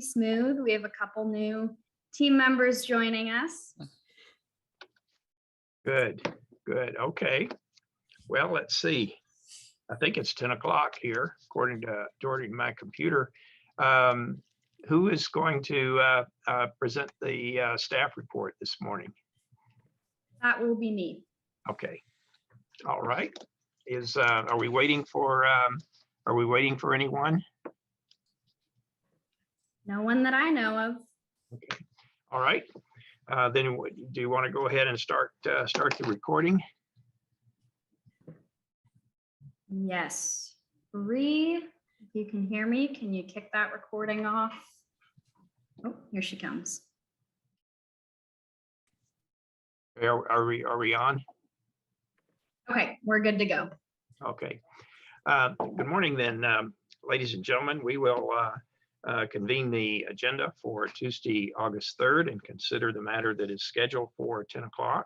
smooth. We have a couple new team members joining us. Good, good. Okay. Well, let's see. I think it's 10 o'clock here, according to my computer. Who is going to present the staff report this morning? That will be me. Okay. All right. Are we waiting for anyone? No one that I know of. Okay. All right. Then do you want to go ahead and start the recording? Yes. Bree, if you can hear me, can you kick that recording off? Oh, here she comes. Are we on? Okay, we're good to go. Okay. Good morning then, ladies and gentlemen. We will convene the agenda for Tuesday, August 3rd and consider the matter that is scheduled for 10 o'clock.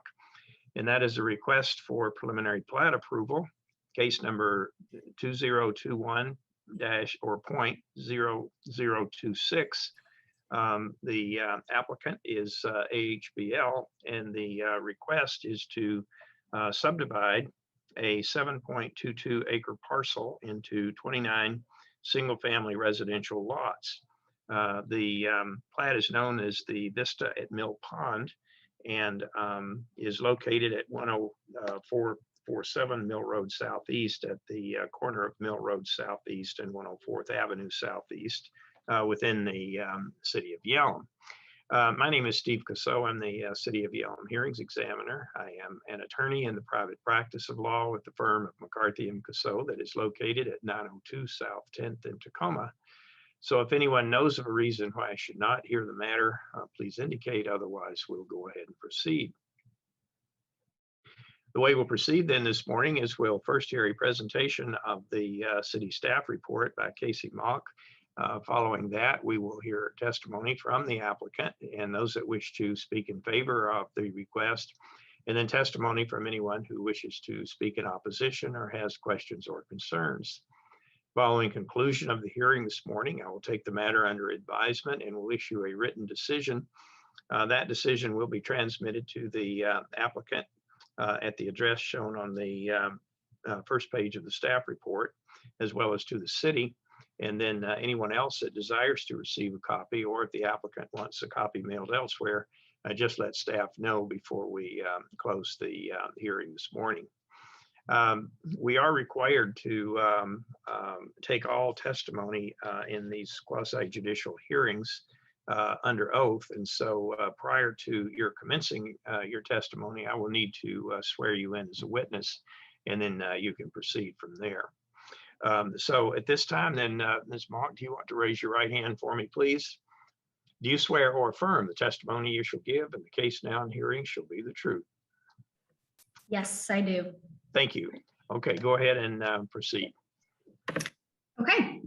And that is a request for preliminary plat approval, case number 2021- or .0026. The applicant is AHBL, and the request is to subdivide a 7.22 acre parcel into 29 single-family residential lots. The plat is known as the Vista at Mill Pond and is located at 10447 Mill Road Southeast at the corner of Mill Road Southeast and 104th Avenue Southeast within the city of Yelm. My name is Steve Casso. I'm the City of Yelm Hearings Examiner. I am an attorney in the private practice of law with the firm of McCarthy & Casso that is located at 902 South 10th in Tacoma. So if anyone knows of a reason why I should not hear the matter, please indicate. Otherwise, we'll go ahead and proceed. The way we'll proceed then this morning is we'll first hear a presentation of the city staff report by Casey Mock. Following that, we will hear testimony from the applicant and those that wish to speak in favor of the request, and then testimony from anyone who wishes to speak in opposition or has questions or concerns. Following conclusion of the hearing this morning, I will take the matter under advisement and will issue a written decision. That decision will be transmitted to the applicant at the address shown on the first page of the staff report, as well as to the city. And then anyone else that desires to receive a copy, or if the applicant wants a copy mailed elsewhere, just let staff know before we close the hearing this morning. We are required to take all testimony in these quasi-judicial hearings under oath. And so prior to your commencing your testimony, I will need to swear you in as a witness, and then you can proceed from there. So at this time, then, Ms. Mock, do you want to raise your right hand for me, please? Do you swear or affirm the testimony you shall give in the case now in hearing shall be the truth? Yes, I do. Thank you. Okay, go ahead and proceed. Okay.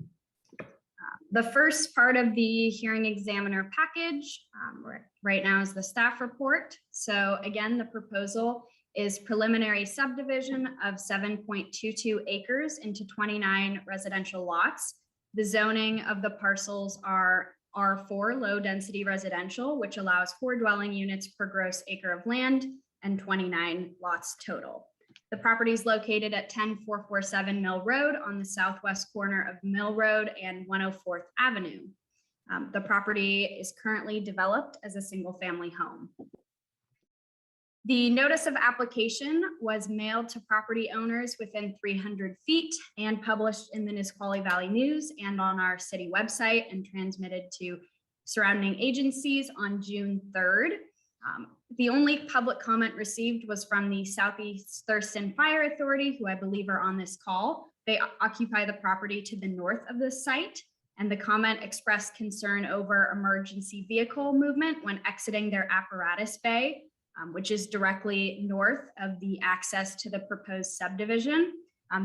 The first part of the hearing examiner package right now is the staff report. So again, the proposal is preliminary subdivision of 7.22 acres into 29 residential lots. The zoning of the parcels are R4 low density residential, which allows 4 dwelling units per gross acre of land and 29 lots total. The property is located at 10447 Mill Road on the southwest corner of Mill Road and 104th Avenue. The property is currently developed as a single family home. The notice of application was mailed to property owners within 300 feet and published in the Nisqually Valley News and on our city website and transmitted to surrounding agencies on June 3rd. The only public comment received was from the Southeast Thurston Fire Authority, who I believe are on this call. They occupy the property to the north of the site, and the comment expressed concern over emergency vehicle movement when exiting their apparatus bay, which is directly north of the access to the proposed subdivision.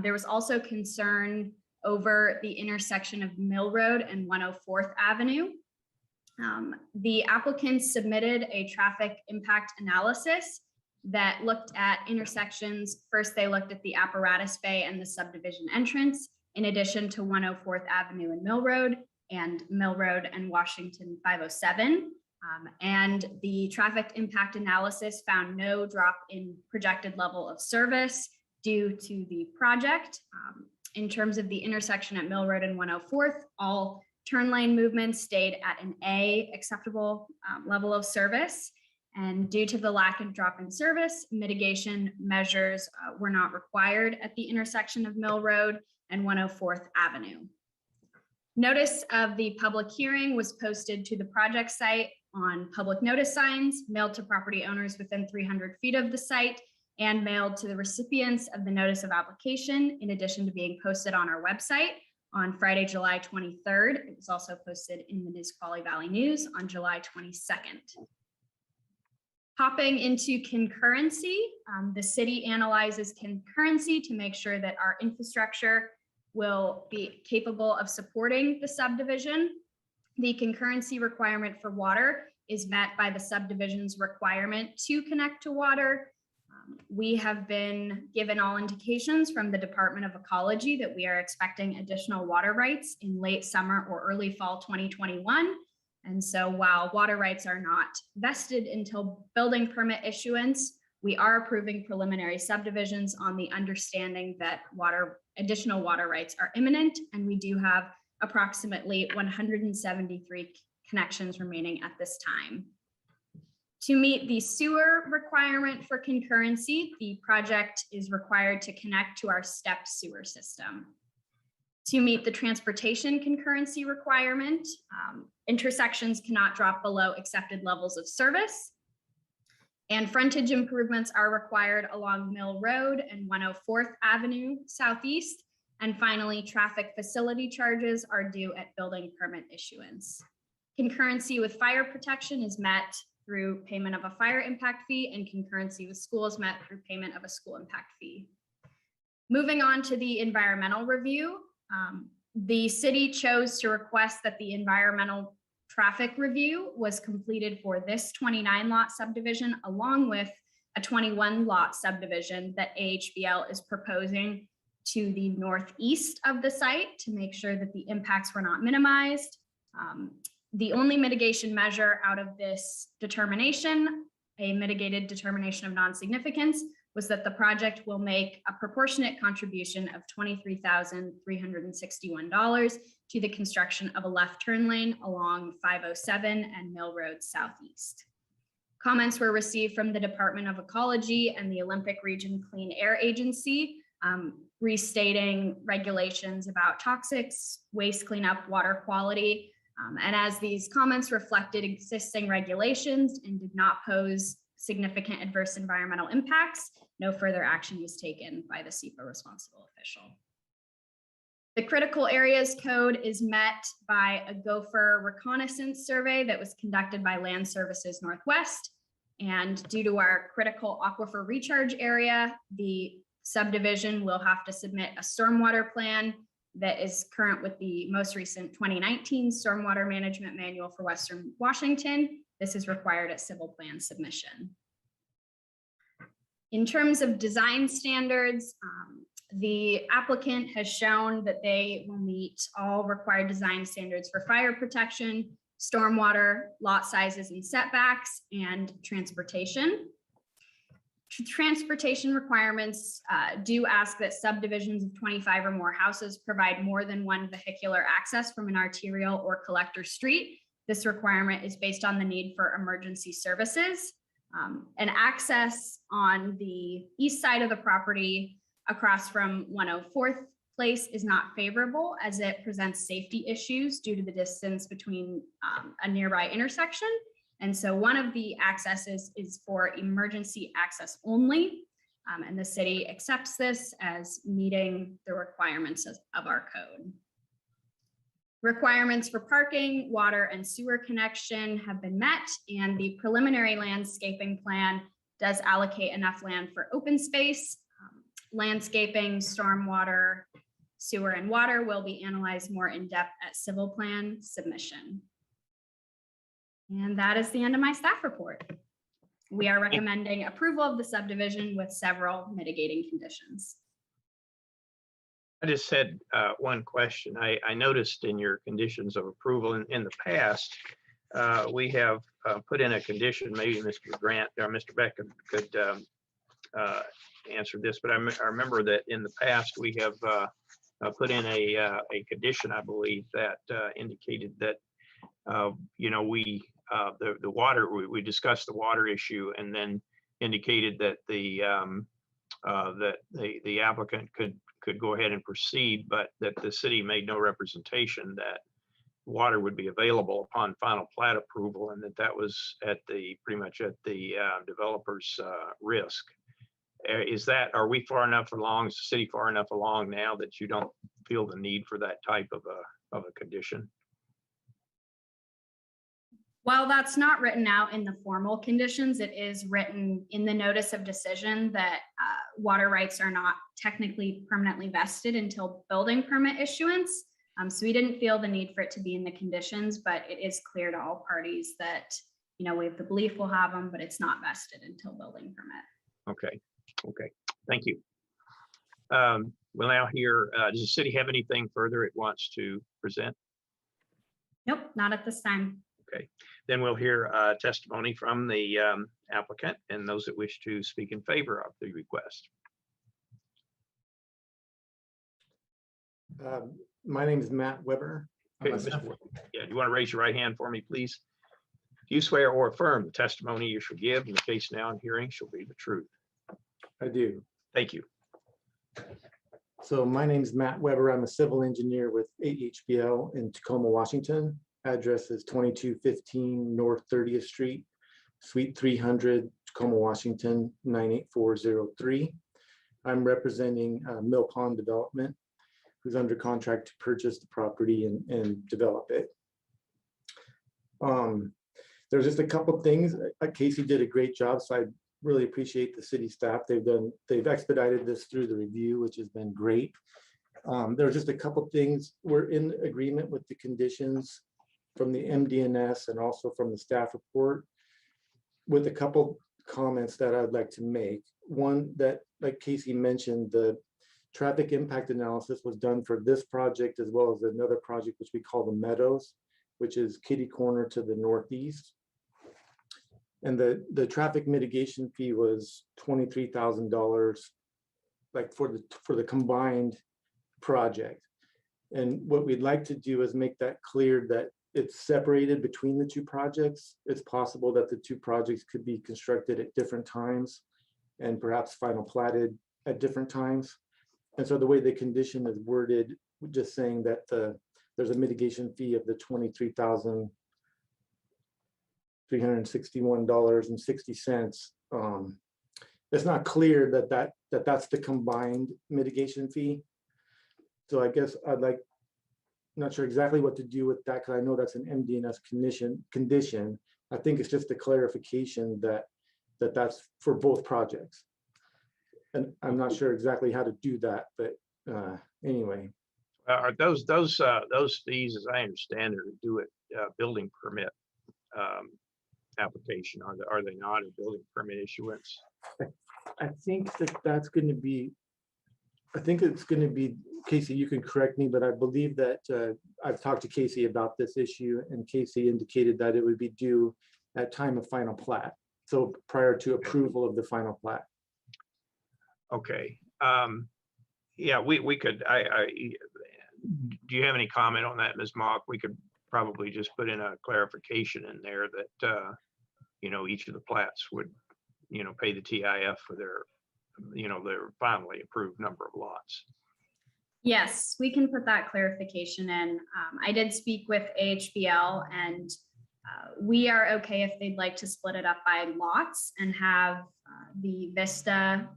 There was also concern over the intersection of Mill Road and 104th Avenue. The applicants submitted a traffic impact analysis that looked at intersections. First, they looked at the apparatus bay and the subdivision entrance, in addition to 104th Avenue and Mill Road, and Mill Road and Washington 507. And the traffic impact analysis found no drop in projected level of service due to the project. In terms of the intersection at Mill Road and 104th, all turn lane movements stayed at an A acceptable level of service. And due to the lack of drop in service, mitigation measures were not required at the intersection of Mill Road and 104th Avenue. Notice of the public hearing was posted to the project site on public notice signs, mailed to property owners within 300 feet of the site, and mailed to the recipients of the notice of application, in addition to being posted on our website on Friday, July 23rd. It was also posted in the Nisqually Valley News on July 22nd. Hopping into concurrency, the city analyzes concurrency to make sure that our infrastructure will be capable of supporting the subdivision. The concurrency requirement for water is met by the subdivision's requirement to connect to water. We have been given all indications from the Department of Ecology that we are expecting additional water rights in late summer or early fall 2021. And so while water rights are not vested until building permit issuance, we are approving preliminary subdivisions on the understanding that additional water rights are imminent, and we do have approximately 173 connections remaining at this time. To meet the sewer requirement for concurrency, the project is required to connect to our stepped sewer system. To meet the transportation concurrency requirement, intersections cannot drop below accepted levels of service. And frontage improvements are required along Mill Road and 104th Avenue Southeast. And finally, traffic facility charges are due at building permit issuance. Concurrency with fire protection is met through payment of a fire impact fee, and concurrency with schools met through payment of a school impact fee. Moving on to the environmental review, the city chose to request that the environmental traffic review was completed for this 29 lot subdivision, along with a 21 lot subdivision that AHBL is proposing to the northeast of the site to make sure that the impacts were not minimized. The only mitigation measure out of this determination, a mitigated determination of non-significance, was that the project will make a proportionate contribution of $23,361 to the construction of a left turn lane along 507 and Mill Road Southeast. Comments were received from the Department of Ecology and the Olympic Region Clean Air Agency, restating regulations about toxics, waste cleanup, water quality. And as these comments reflected existing regulations and did not pose significant adverse environmental impacts, no further action was taken by the SEPA responsible official. The critical areas code is met by a gopher reconnaissance survey that was conducted by Land Services Northwest. And due to our critical aquifer recharge area, the subdivision will have to submit a stormwater plan that is current with the most recent 2019 Stormwater Management Manual for Western Washington. This is required at civil plan submission. In terms of design standards, the applicant has shown that they will meet all required design standards for fire protection, stormwater, lot sizes and setbacks, and transportation. Transportation requirements do ask that subdivisions of 25 or more houses provide more than one vehicular access from an arterial or collector street. This requirement is based on the need for emergency services. And access on the east side of the property across from 104th Place is not favorable, as it presents safety issues due to the distance between a nearby intersection. And so one of the accesses is for emergency access only. And the city accepts this as meeting the requirements of our code. Requirements for parking, water, and sewer connection have been met, and the preliminary landscaping plan does allocate enough land for open space. Landscaping, stormwater, sewer, and water will be analyzed more in depth at civil plan submission. And that is the end of my staff report. We are recommending approval of the subdivision with several mitigating conditions. I just had one question. I noticed in your conditions of approval in the past, we have put in a condition, maybe Mr. Grant or Mr. Beck could answer this, but I remember that in the past, we have put in a condition, I believe, that indicated that, the water, we discussed the water issue and then indicated that the applicant could go ahead and proceed, but that the city made no representation that water would be available upon final plat approval, and that was pretty much at the developer's risk. Are we far enough along, is the city far enough along now that you don't feel the need for that type of a condition? While that's not written out in the formal conditions, it is written in the notice of decision that water rights are not technically permanently vested until building permit issuance. So we didn't feel the need for it to be in the conditions, but it is clear to all parties that, we have the belief we'll have them, but it's not vested until building permit. Okay, thank you. We'll now hear, does the city have anything further it wants to present? Nope, not at this time. Okay, then we'll hear testimony from the applicant and those that wish to speak in favor of the request. My name is Matt Weber. Okay, yeah, you want to raise your right hand for me, please? Do you swear or affirm the testimony you shall give in the case now in hearing shall be the truth? I do. Thank you. So my name is Matt Weber. I'm a civil engineer with AHBL in Tacoma, Washington. Address is 2215 North 30th Street, Suite 300, Tacoma, Washington, 98403. I'm representing Mill Pond Development, who's under contract to purchase the property and develop it. There's just a couple things. Casey did a great job, so I really appreciate the city staff. They've expedited this through the review, which has been great. There's just a couple things. We're in agreement with the conditions from the MDNS and also from the staff report, with a couple comments that I'd like to make. One, that like Casey mentioned, the traffic impact analysis was done for this project as well as another project which we call the Meadows, which is kitty corner to the northeast. And the traffic mitigation fee was $23,000, like for the combined project. And what we'd like to do is make that clear that it's separated between the two projects. It's possible that the two projects could be constructed at different times and perhaps final platted at different times. And so the way the condition is worded, just saying that there's a mitigation fee of the $23,361.60. It's not clear that's the combined mitigation fee. So I guess not sure exactly what to do with that, because I know that's an MDNS condition. I think it's just a clarification that's for both projects. And I'm not sure exactly how to do that, but anyway. Are those fees, as I understand it, to do it building permit application? Are they not a building permit issuance? I think that's going to be. I think it's going to be, Casey, you can correct me, but I believe that I've talked to Casey about this issue, and Casey indicated that it would be due at time of final plat. So prior to approval of the final plat. Okay. Yeah, we could, do you have any comment on that, Ms. Mock? We could probably just put in a clarification in there that, each of the plats would, pay the TIF for their finally approved number of lots. Yes, we can put that clarification in. I did speak with AHBL, and we are okay if they'd like to split it up by lots and have the Vista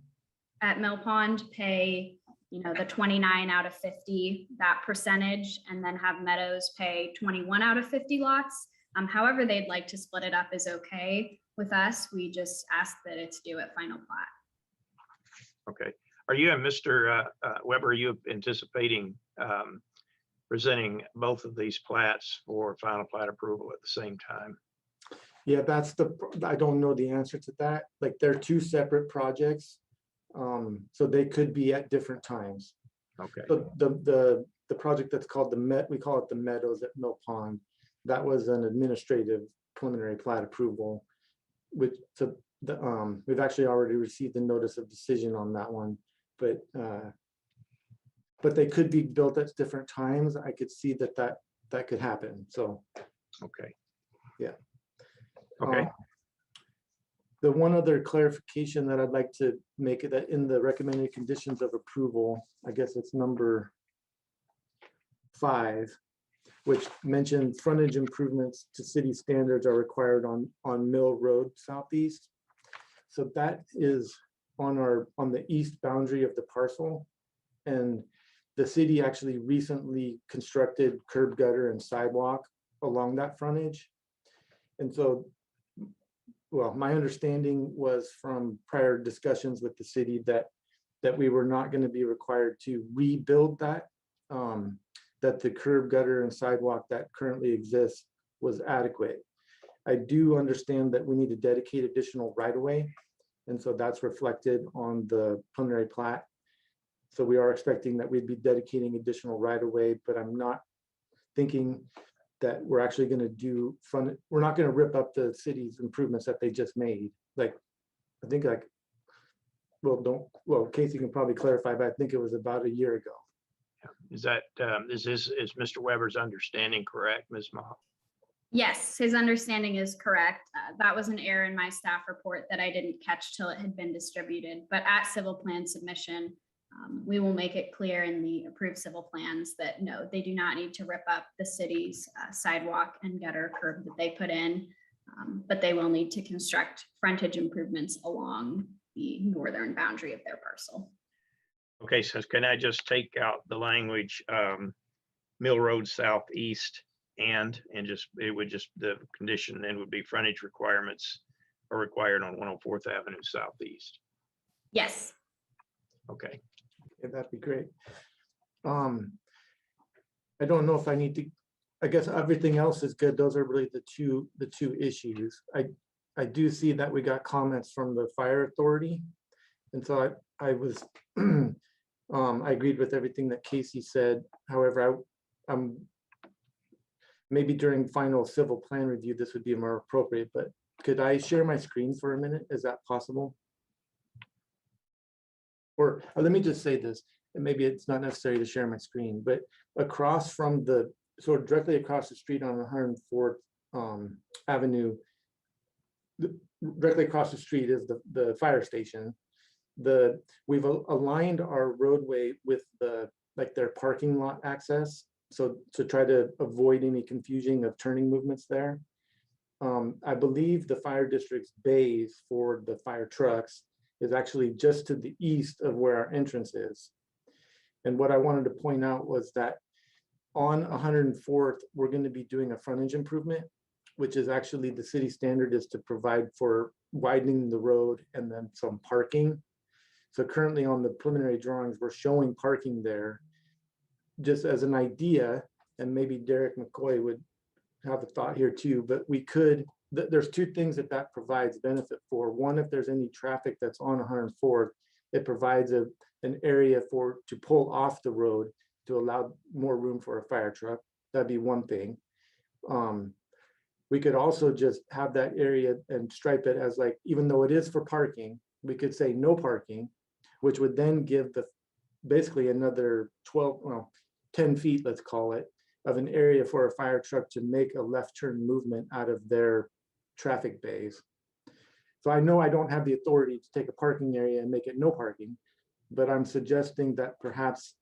at Mill Pond pay, the 29 out of 50, that percentage, and then have Meadows pay 21 out of 50 lots. However they'd like to split it up is okay with us. We just ask that it's due at final plat. Okay. Are you and Mr. Weber, are you anticipating presenting both of these plats for final plat approval at the same time? Yeah, I don't know the answer to that. Like, they're two separate projects. So they could be at different times. Okay, So the project that's called we call it the Meadows at Mill Pond. That was an administrative preliminary plat approval, which we've actually already received the notice of decision on that one, but they could be built at different times. I could see that could happen. So okay. yeah. Okay, The one other clarification that I'd like to make is that in the recommended conditions of approval, I guess it's number 5, which mentions frontage improvements to city standards are required on Mill Road Southeast. So that is on the east boundary of the parcel. And the city actually recently constructed curb gutter and sidewalk along that frontage. And so, well, my understanding was from prior discussions with the city that we were not going to be required to rebuild that, that the curb gutter and sidewalk that currently exists was adequate. I do understand that we need to dedicate additional right-of-way, and so that's reflected on the preliminary plat. So we are expecting that we'd be dedicating additional right-of-way, but I'm not thinking that we're actually going to do we're not going to rip up the city's improvements that they just made. Like, I think well, Casey can probably clarify, but I think it was about a year ago. is Mr. Weber's understanding correct, Ms. Mock? Yes, his understanding is correct. That was an error in my staff report that I didn't catch till it had been distributed. But at civil plan submission, we will make it clear in the approved civil plans that no, they do not need to rip up the city's sidewalk and gutter curb that they put in, but they will need to construct frontage improvements along the northern boundary of their parcel. Okay, so can I just take out the language, Mill Road Southeast and just, the condition then would be frontage requirements are required on 104th Avenue Southeast. Yes. Okay. Yeah, that'd be great. I don't know if I need to, I guess everything else is good. Those are really the two issues. I do see that we got comments from the fire authority. And so I was, I agreed with everything that Casey said. However, I'm maybe during final civil plan review, this would be more appropriate, but could I share my screen for a minute? Is that possible? Or let me just say this, and maybe it's not necessary to share my screen, but across from sort of directly across the street on 104th Avenue, directly across the street is the fire station. We've aligned our roadway with their parking lot access, so to try to avoid any confusion of turning movements there. I believe the fire district's bays for the fire trucks is actually just to the east of where our entrance is. And what I wanted to point out was that on 104th, we're going to be doing a frontage improvement, which is actually the city standard is to provide for widening the road and then some parking. So currently on the preliminary drawings, we're showing parking there just as an idea, and maybe Derek McCoy would have a thought here too, but we could, there's two things that provides benefit for. One, if there's any traffic that's on 104th, it provides an area to pull off the road to allow more room for a fire truck. That'd be one thing. We could also just have that area and stripe it as like, even though it is for parking, we could say no parking, which would then give basically another 10 feet, let's call it, of an area for a fire truck to make a left turn movement out of their traffic bays. So I know I don't have the authority to take a parking area and make it no parking, but I'm suggesting that perhaps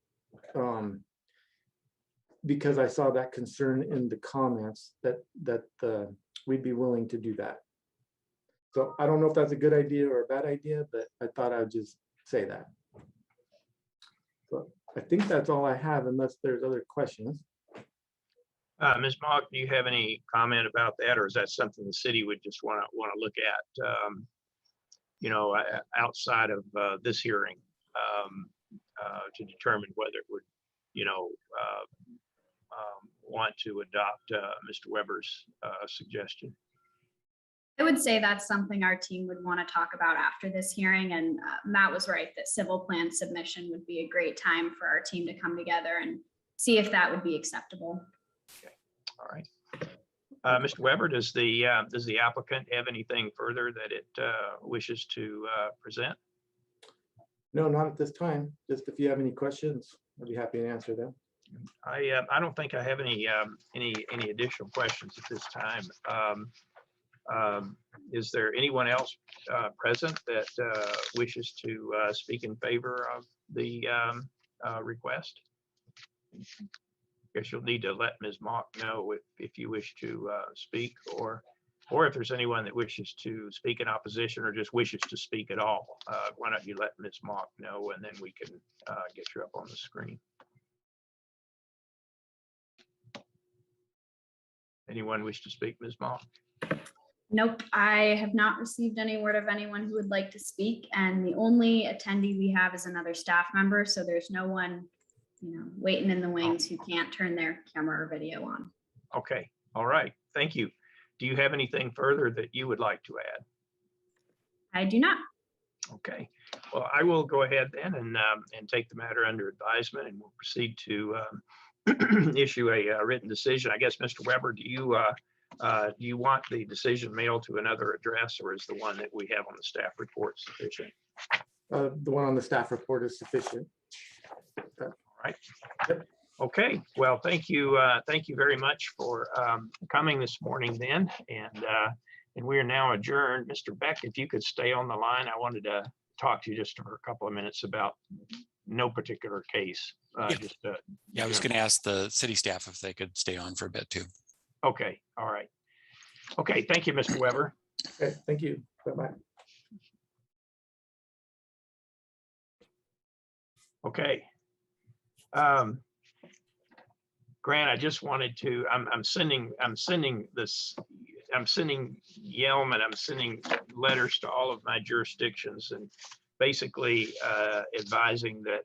because I saw that concern in the comments that we'd be willing to do that. So I don't know if that's a good idea or a bad idea, but I thought I'd just say that. So I think that's all I have unless there's other questions. Ms. Mock, do you have any comment about that, or is that something the city would just want to look at, outside of this hearing to determine whether it would, want to adopt Mr. Weber's suggestion? I would say that's something our team would want to talk about after this hearing. And Matt was right that civil plan submission would be a great time for our team to come together and see if that would be acceptable. All right. Mr. Weber, does the applicant have anything further that it wishes to present? No, not at this time. Just if you have any questions, I'd be happy to answer them. I don't think I have any additional questions at this time. Is there anyone else present that wishes to speak in favor of the request? Guess you'll need to let Ms. Mock know if you wish to speak, or if there's anyone that wishes to speak in opposition or just wishes to speak at all. Why don't you let Ms. Mock know, and then we can get you up on the screen. Anyone wish to speak, Ms. Mock? Nope, I have not received any word of anyone who would like to speak, and the only attendee we have is another staff member, so there's no one, waiting in the wings who can't turn their camera or video on. Okay, all right, thank you. Do you have anything further that you would like to add? I do not. Okay, well, I will go ahead then and take the matter under advisement, and we'll proceed to issue a written decision. I guess, Mr. Weber, do you want the decision mailed to another address, or is the one that we have on the staff report sufficient? The one on the staff report is sufficient. All right. Yep. Okay, well, thank you very much for coming this morning then, and we are now adjourned. Mr. Beck, if you could stay on the line, I wanted to talk to you just for a couple of minutes about no particular case. Yeah, I was going to ask the city staff if they could stay on for a bit too. Okay, all right. Okay, thank you, Mr. Weber. Okay, thank you. Bye-bye. Okay. Grant, I just wanted to, I'm sending Yelm, and I'm sending letters to all of my jurisdictions, and basically advising that